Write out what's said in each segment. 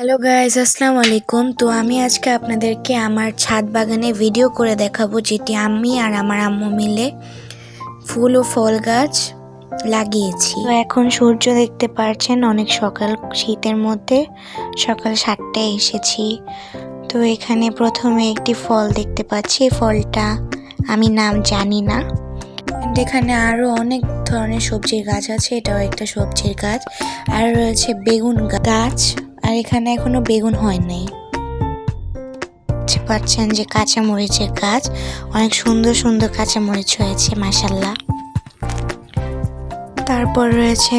Hello guys, আসসালামু আলাইকুম। তো আমি আজকে আপনাদেরকে আমার ছাদ বাগানে ভিডিও করে দেখাবো, যেটি আমি আর আমার আম্মু মিলে ফুল ও ফল গাছ লাগিয়েছি। তো এখন সূর্য দেখতে পাচ্ছেন, অনেক সকাল, শীতের মধ্যে সকাল 7টায় এসেছি। তো এখানে প্রথমে একটি ফল দেখতে পাচ্ছি, ফলটা আমি নাম জানি না। এখানে আরো অনেক ধরনের সবজির গাছ আছে, এটাও একটা সবজির গাছ। আর রয়েছে বেগুন গাছ, আর এখানে এখনো বেগুন হয় নাই। পাচ্ছেন যে কাঁচা মরিচের গাছ, অনেক সুন্দর সুন্দর কাঁচা মরিচ হয়েছে মাশাআল্লাহ। তারপর রয়েছে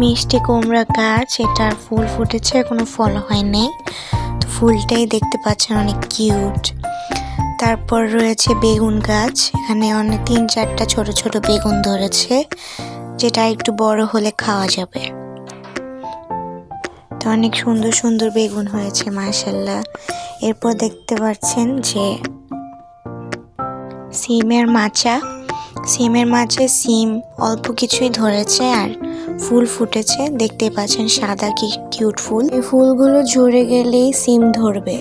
মিষ্টি কুমড়া গাছ, এটার ফুল ফুটেছে, কোনো ফল হয় নাই, তো ফুলটাই দেখতে পাচ্ছেন অনেক কিউট। তারপর রয়েছে বেগুন গাছ, এখানে অনেক 3-4টা ছোট ছোট বেগুন ধরেছে, যেটা একটু বড় হলে খাওয়া যাবে। তো অনেক সুন্দর সুন্দর বেগুন হয়েছে মাশাআল্লাহ। এরপর দেখতে পাচ্ছেন যে সিমের মাচে সিম অল্প কিছুই ধরেছে আর ফুল ফুটেছে, দেখতে পাচ্ছেন সাদা কি কিউট ফুল। এই ফুলগুলো ঝরে গেলেই সিম ধরবে।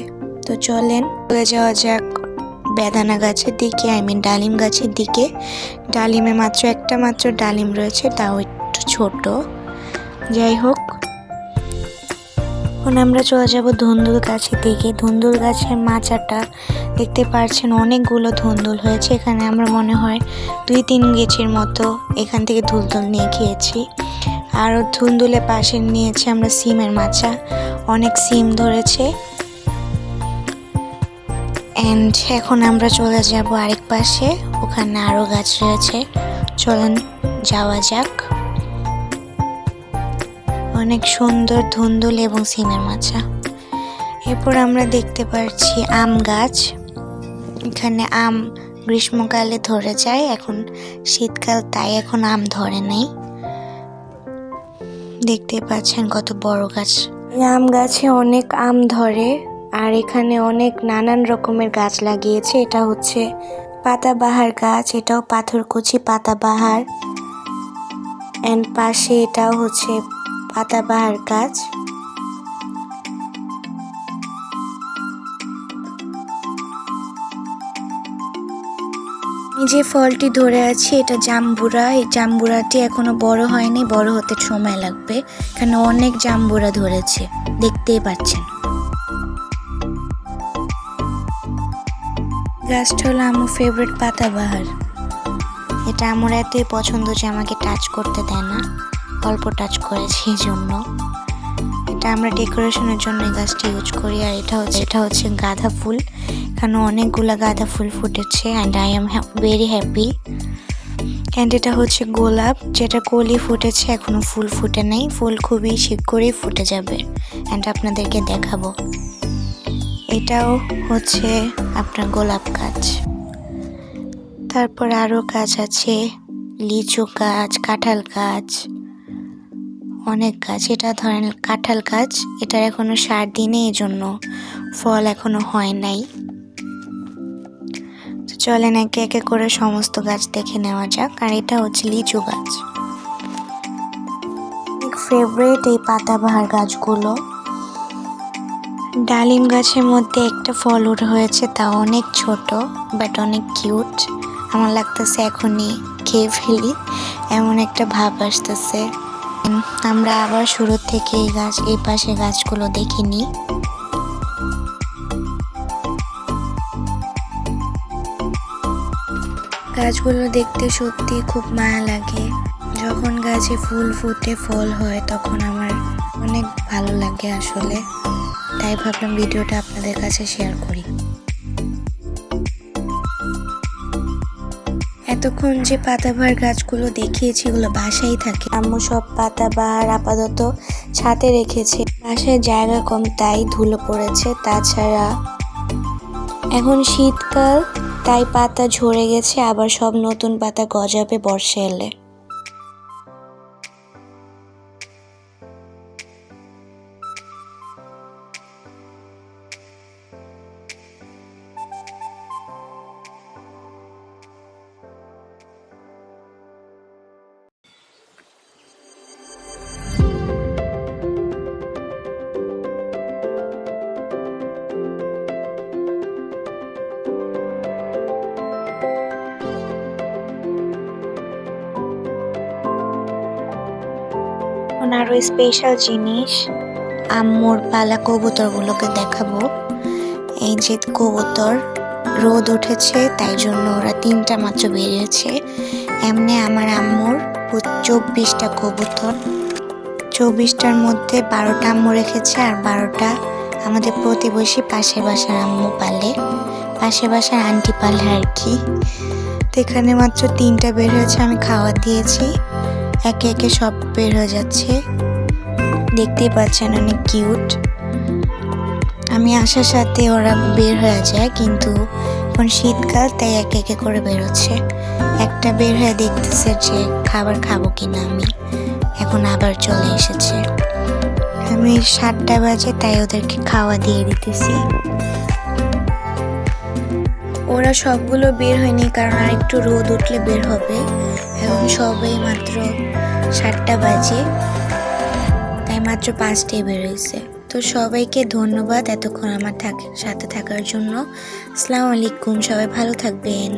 তো চলেন চলে যাওয়া যাক বেদানা গাছের দিকে, ডালিম গাছের দিকে। ডালিমে একটা মাত্র ডালিম রয়েছে, তাও একটু ছোট। যাই হোক, এখন আমরা চলে যাব ধুন্দুল গাছের দিকে। ধুন্দুল গাছের মাচাটা দেখতে পাচ্ছেন, অনেকগুলো ধুন্দুল হয়েছে। এখানে আমরা মনে হয় 2-3 গেছির মতো এখান থেকে ধুন্দুল নিয়ে খেয়েছি। আর ধুন্দুলের পাশে নিয়েছি আমরা সিমের মাচা, অনেক সিম ধরেছে। এন্ড এখন আমরা চলে যাব আরেক পাশে, ওখানে আরো গাছ রয়েছে, চলেন যাওয়া যাক। অনেক সুন্দর ধুন্দুল এবং সিমের মাচা। এরপর আমরা দেখতে পাচ্ছি আম গাছ, এখানে আম গ্রীষ্মকালে ধরে যায়, এখন শীতকাল, তাই এখন আম ধরে নাই। দেখতে পাচ্ছেন কত বড় গাছ। এই আম গাছে অনেক আম ধরে। আর এখানে অনেক নানান রকমের গাছ লাগিয়েছে। এটা হচ্ছে পাতাবাহার গাছ, এটাও পাথরকুচি পাতাবাহার। এন্ড পাশে এটাও হচ্ছে পাতাবাহার গাছ। আমি যে ফলটি ধরে আছি এটা জাম্বুরা। এই জাম্বুরাটি এখনো বড় হয়নি, বড় হতে সময় লাগবে। এখানে অনেক জাম্বুরা ধরেছে, দেখতেই পাচ্ছেন। গাছটা হলো আমার ফেভারিট পাতাবাহার। এটা আমার এতই পছন্দ যে আমাকে টাচ করতে দেয় না, অল্প টাচ করেছি এই জন্য। এটা আমরা ডেকোরেশনের জন্য এই গাছটা ইউজ করি। আর এটা হচ্ছে গাঁদা ফুল, এখানে অনেকগুলা গাঁদা ফুল ফুটেছে and I am very happy. And এটা হচ্ছে গোলাপ, যেটা কলি ফুটেছে, এখনো ফুল ফুটে নাই, ফুল খুবই শীঘ্রই ফুটে যাবে অ্যান্ড আপনাদেরকে দেখাবো। এটাও হচ্ছে আপনার গোলাপ গাছ। তারপর আরো গাছ আছে, লিচু গাছ, কাঁঠাল গাছ, অনেক গাছ। এটা ধরেন কাঁঠাল গাছ, এটার এখনো 7 দিনে, এই জন্য ফল এখনো হয় নাই। তো চলেন একে একে করে সমস্ত গাছ দেখে নেওয়া যাক। আর এটা হচ্ছে লিচু গাছ, ফেভারিট এই পাতাবাহার গাছগুলো। ডালিম গাছের মধ্যে একটা ফল হয়েছে, তা অনেক ছোট বাট অনেক কিউট। আমার লাগতেছে এখনই খেয়ে ফেলি, এমন একটা ভাব আসতেছে। আমরা আবার শুরু থেকে এই পাশে গাছগুলো দেখিনি। গাছগুলো দেখতে সত্যি খুব মায়া লাগে। যখন গাছে ফুল ফুটে ফল হয় তখন আমার অনেক ভালো লাগে আসলে, তাই ভাবলাম ভিডিওটা আপনাদের কাছে শেয়ার করি। এতক্ষণ যে পাতাবাহার গাছগুলো দেখিয়েছি এগুলো বাসায় থাকে। আম্মু সব পাতাবাহার আপাতত ছাদে রেখেছে, বাসায় জায়গা কম তাই ধুলো পড়েছে। তাছাড়া এখন শীতকাল, তাই পাতা ঝরে গেছে, আবার সব নতুন পাতা গজাবে বর্ষা এলে। এখন আরো স্পেশাল জিনিস আম্মুর পালা কবুতরগুলোকে দেখাবো। এই যে কবুতর, রোদ উঠেছে তাই জন্য ওরা 3টা মাত্র বেরিয়েছে। এমনি আমার আম্মুর 24টা কবুতর, 24টার মধ্যে 12টা আম্মু রেখেছে আর 12টা আমাদের প্রতিবেশী পাশের বাসার আম্মু পালে, পাশের বাসার আন্টি পালে আর কি। তো এখানে মাত্র 3টা বের হয়েছে, আমি খাওয়া দিয়েছি, একে একে সব বের হয়ে যাচ্ছে, দেখতেই পাচ্ছেন অনেক কিউট। আমি আসার সাথে ওরা বের হয়ে যায়, কিন্তু এখন শীতকাল তাই একে একে করে বেরোচ্ছে। একটা বের হয়ে দেখতেছে যে খাবার খাবো কিনা আমি, এখন আবার চলে এসেছে। আমি 7টা বাজে তাই ওদেরকে খাওয়া দিয়ে দিতেছি। ওরা সবগুলো বের হয়নি কারণ আর একটু রোদ উঠলে বের হবে। এখন সবাই মাত্র 7টা বাজে, তাই মাত্র 5টায় বের হয়েছে। তো সবাইকে ধন্যবাদ এতক্ষণ আমার সাথে থাকার জন্য। আসসালামু আলাইকুম, সবাই ভালো থাকবেন।